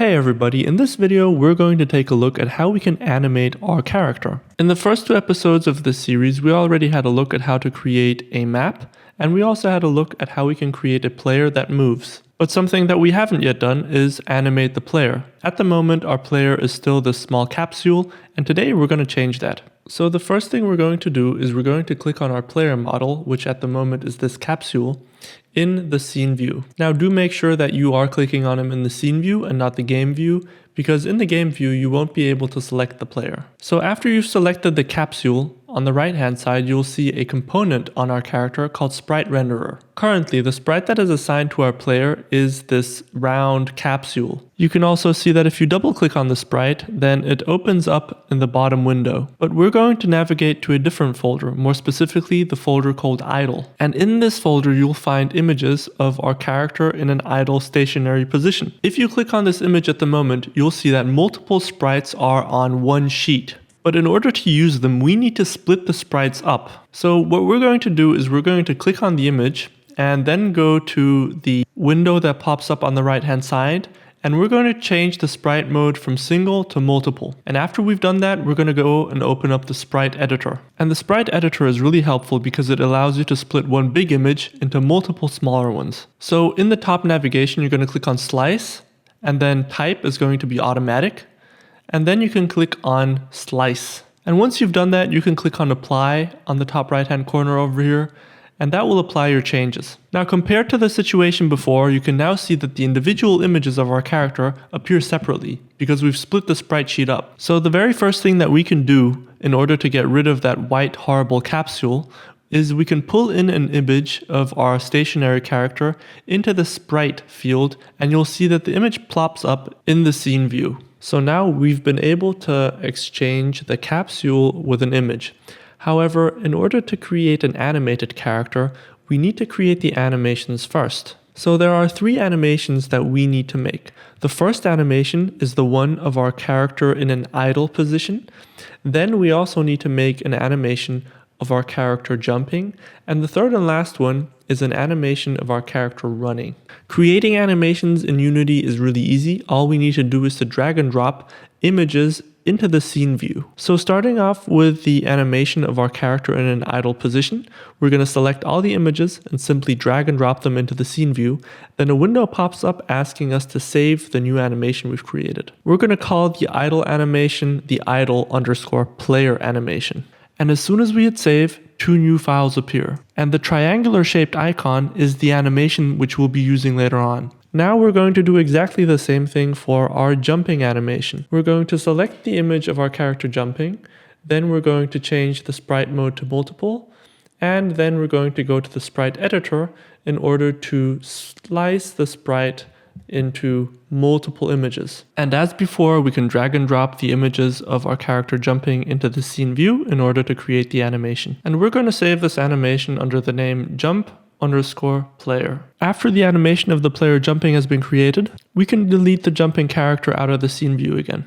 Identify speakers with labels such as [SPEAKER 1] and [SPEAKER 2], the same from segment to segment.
[SPEAKER 1] Hey everybody, in this video we're going to take a look at how we can animate our character. In the first two episodes of this series we already had a look at how to create a map, and we also had a look at how we can create a player that moves. But something that we haven't yet done is animate the player. At the moment our player is still this small capsule, and today we're going to change that. So the first thing we're going to do is we're going to click on our player model, which at the moment is this capsule, in the scene view. Now do make sure that you are clicking on him in the scene view and not the game view, because in the game view you won't be able to select the player. So after you've selected the capsule, on the right hand side you'll see a component on our character called Sprite Renderer. Currently the sprite that is assigned to our player is this round capsule. You can also see that if you double click on the sprite, then it opens up in the bottom window. But we're going to navigate to a different folder, more specifically the folder called idle. And in this folder you'll find images of our character in an idle stationary position. If you click on this image at the moment, you'll see that multiple sprites are on one sheet. But in order to use them, we need to split the sprites up. So what we're going to do is we're going to click on the image and then go to the window that pops up on the right hand side, and we're going to change the sprite mode from single to multiple. And after we've done that, we're going to go and open up the sprite editor. And the sprite editor is really helpful because it allows you to split one big image into multiple smaller ones. So in the top navigation, you're going to click on slice, and then type is going to be automatic. And then you can click on slice. And once you've done that, you can click on apply on the top right hand corner over here, and that will apply your changes. Now compared to the situation before, you can now see that the individual images of our character appear separately because we've split the sprite sheet up. So the very first thing that we can do in order to get rid of that white horrible capsule is we can pull in an image of our stationary character into the sprite field, and you'll see that the image plops up in the scene view. So now we've been able to exchange the capsule with an image. However, in order to create an animated character, we need to create the animations first. So there are three animations that we need to make. The first animation is the one of our character in an idle position. Then we also need to make an animation of our character jumping, and the third and last one is an animation of our character running. Creating animations in Unity is really easy. All we need to do is to drag and drop images into the scene view. So starting off with the animation of our character in an idle position, we're going to select all the images and simply drag and drop them into the scene view. Then a window pops up asking us to save the new animation we've created. We're going to call the idle animation the idle_player animation. And as soon as we hit save, two new files appear. And the triangular shaped icon is the animation which we'll be using later on. Now we're going to do exactly the same thing for our jumping animation. We're going to select the image of our character jumping, then we're going to change the sprite mode to multiple, and then we're going to go to the sprite editor in order to slice the sprite into multiple images. And as before, we can drag and drop the images of our character jumping into the scene view in order to create the animation. And we're going to save this animation under the name jump_player. After the animation of the player jumping has been created, we can delete the jumping character out of the scene view again.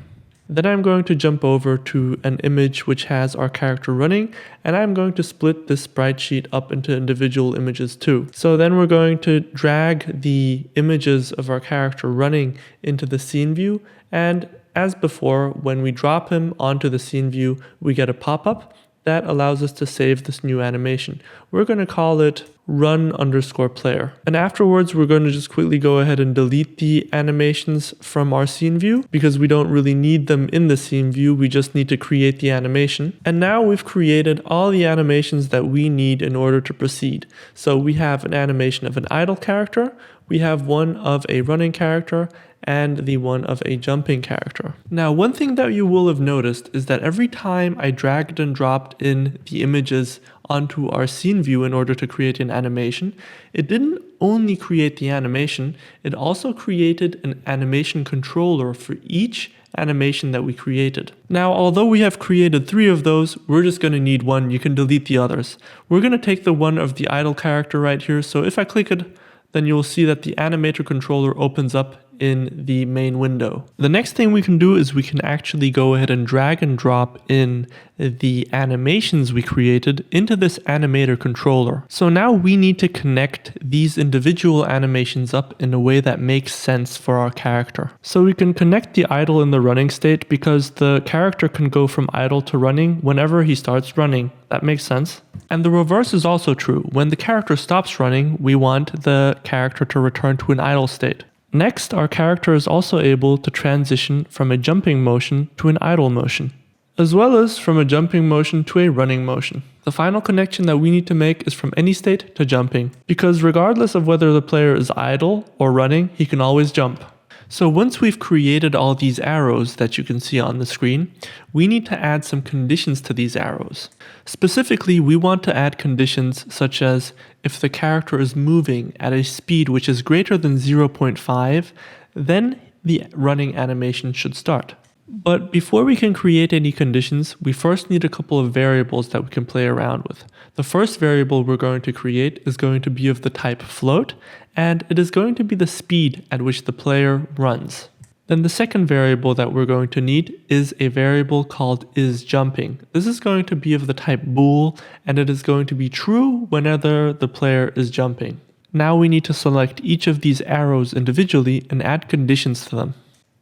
[SPEAKER 1] Then I'm going to jump over to an image which has our character running, and I'm going to split this sprite sheet up into individual images too. So then we're going to drag the images of our character running into the scene view, and as before, when we drop him onto the scene view, we get a pop-up that allows us to save this new animation. We're going to call it run_player. And afterwards, we're going to just quickly go ahead and delete the animations from our scene view because we don't really need them in the scene view. We just need to create the animation. And now we've created all the animations that we need in order to proceed. So we have an animation of an idle character, we have one of a running character, and the one of a jumping character. Now, one thing that you will have noticed is that every time I dragged and dropped in the images onto our scene view in order to create an animation, it didn't only create the animation, it also created an animation controller for each animation that we created. Now, although we have created 3 of those, we're just going to need one. You can delete the others. We're going to take the one of the idle character right here. So if I click it, then you'll see that the Animator Controller opens up in the main window. The next thing we can do is we can actually go ahead and drag and drop in the animations we created into this Animator controller. So now we need to connect these individual animations up in a way that makes sense for our character. So we can connect the idle and the running state because the character can go from idle to running whenever he starts running. That makes sense. And the reverse is also true. When the character stops running, we want the character to return to an idle state. Next, our character is also able to transition from a jumping motion to an idle motion, as well as from a jumping motion to a running motion. The final connection that we need to make is from any state to jumping, because regardless of whether the player is idle or running, he can always jump. So once we've created all these arrows that you can see on the screen, we need to add some conditions to these arrows. Specifically, we want to add conditions such as if the character is moving at a speed which is greater than 0.5, then the running animation should start. But before we can create any conditions, we first need a couple of variables that we can play around with. The first variable we're going to create is going to be of the type float, and it is going to be the speed at which the player runs. Then the second variable that we're going to need is a variable called isJumping. This is going to be of the type bool, and it is going to be true whenever the player is jumping. Now we need to select each of these arrows individually and add conditions to them.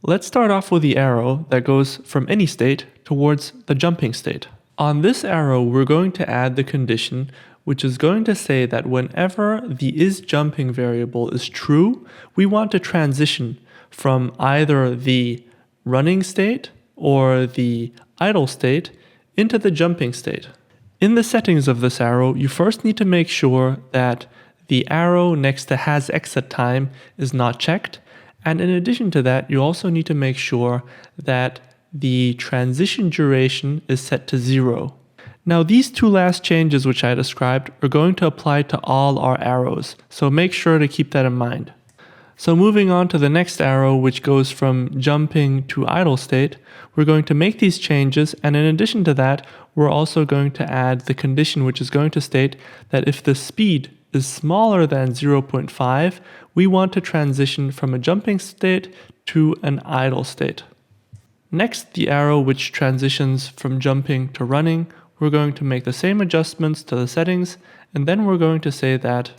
[SPEAKER 1] Let's start off with the arrow that goes from any state towards the jumping state. On this arrow, we're going to add the condition which is going to say that whenever the isJumping variable is true, we want to transition from either the running state or the idle state into the jumping state. In the settings of this arrow, you first need to make sure that the arrow next to has exit time is not checked. And in addition to that, you also need to make sure that the transition duration is set to 0. Now these two last changes which I described are going to apply to all our arrows, so make sure to keep that in mind. So moving on to the next arrow, which goes from jumping to idle state, we're going to make these changes, and in addition to that, we're also going to add the condition which is going to state that if the speed is smaller than 0.5, we want to transition from a jumping state to an idle state. Next, the arrow which transitions from jumping to running, we're going to make the same adjustments to the settings, and then we're going to say that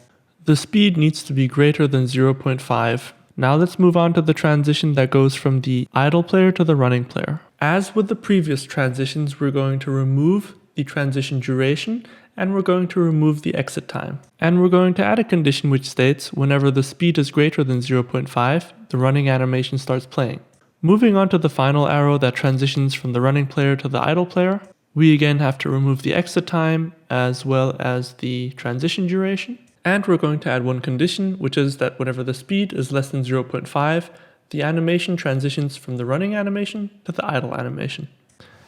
[SPEAKER 1] the speed needs to be greater than 0.5. Now let's move on to the transition that goes from the idle player to the running player. As with the previous transitions, we're going to remove the transition duration, and we're going to remove the exit time. And we're going to add a condition which states whenever the speed is greater than 0.5, the running animation starts playing. Moving on to the final arrow that transitions from the running player to the idle player, we again have to remove the exit time as well as the transition duration. And we're going to add one condition, which is that whenever the speed is less than 0.5, the animation transitions from the running animation to the idle animation.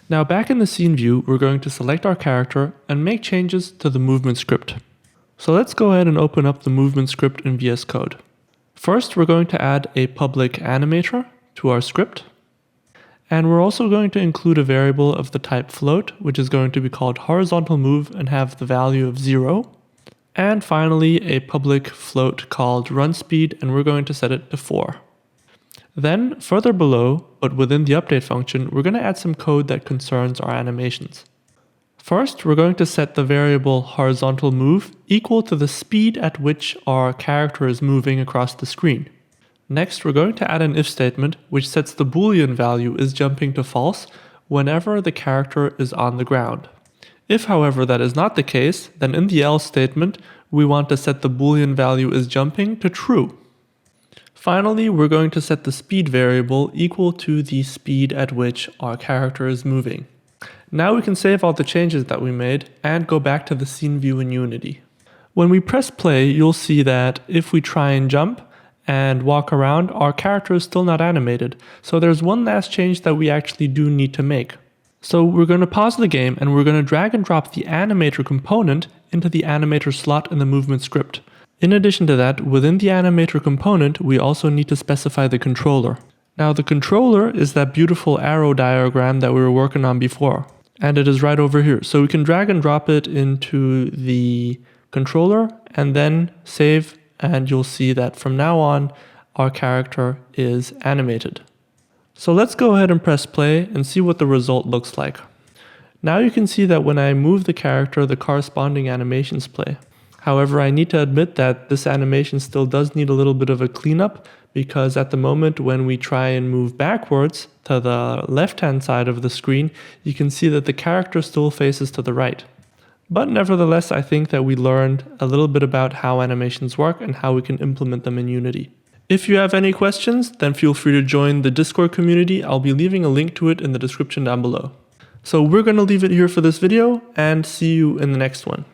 [SPEAKER 1] Now back in the scene view, we're going to select our character and make changes to the movement script. So let's go ahead and open up the movement script in VS Code. First, we're going to add a public animator to our script. And we're also going to include a variable of the type float, which is going to be called horizontal move and have the value of 0. And finally, a public float called run speed, and we're going to set it to 4. Then further below, but within the update function, we're going to add some code that concerns our animations. First, we're going to set the variable horizontal move equal to the speed at which our character is moving across the screen. Next, we're going to add an if statement which sets the boolean value is jumping to false whenever the character is on the ground. If, however, that is not the case, then in the else statement, we want to set the boolean value is jumping to true. Finally, we're going to set the speed variable equal to the speed at which our character is moving. Now we can save all the changes that we made and go back to the scene view in Unity. When we press play, you'll see that if we try and jump and walk around, our character is still not animated. So there's one last change that we actually do need to make. So we're going to pause the game and we're going to drag and drop the animator component into the animator slot in the movement script. In addition to that, within the animator component, we also need to specify the controller. Now the controller is that beautiful arrow diagram that we were working on before, and it is right over here. So we can drag and drop it into the controller and then save, and you'll see that from now on, our character is animated. So let's go ahead and press play and see what the result looks like. Now you can see that when I move the character, the corresponding animations play. However, I need to admit that this animation still does need a little bit of a cleanup, because at the moment when we try and move backwards to the left-hand side of the screen, you can see that the character still faces to the right. But nevertheless, I think that we learned a little bit about how animations work and how we can implement them in Unity. If you have any questions, then feel free to join the Discord community. I'll be leaving a link to it in the description down below. So we're going to leave it here for this video and see you in the next one.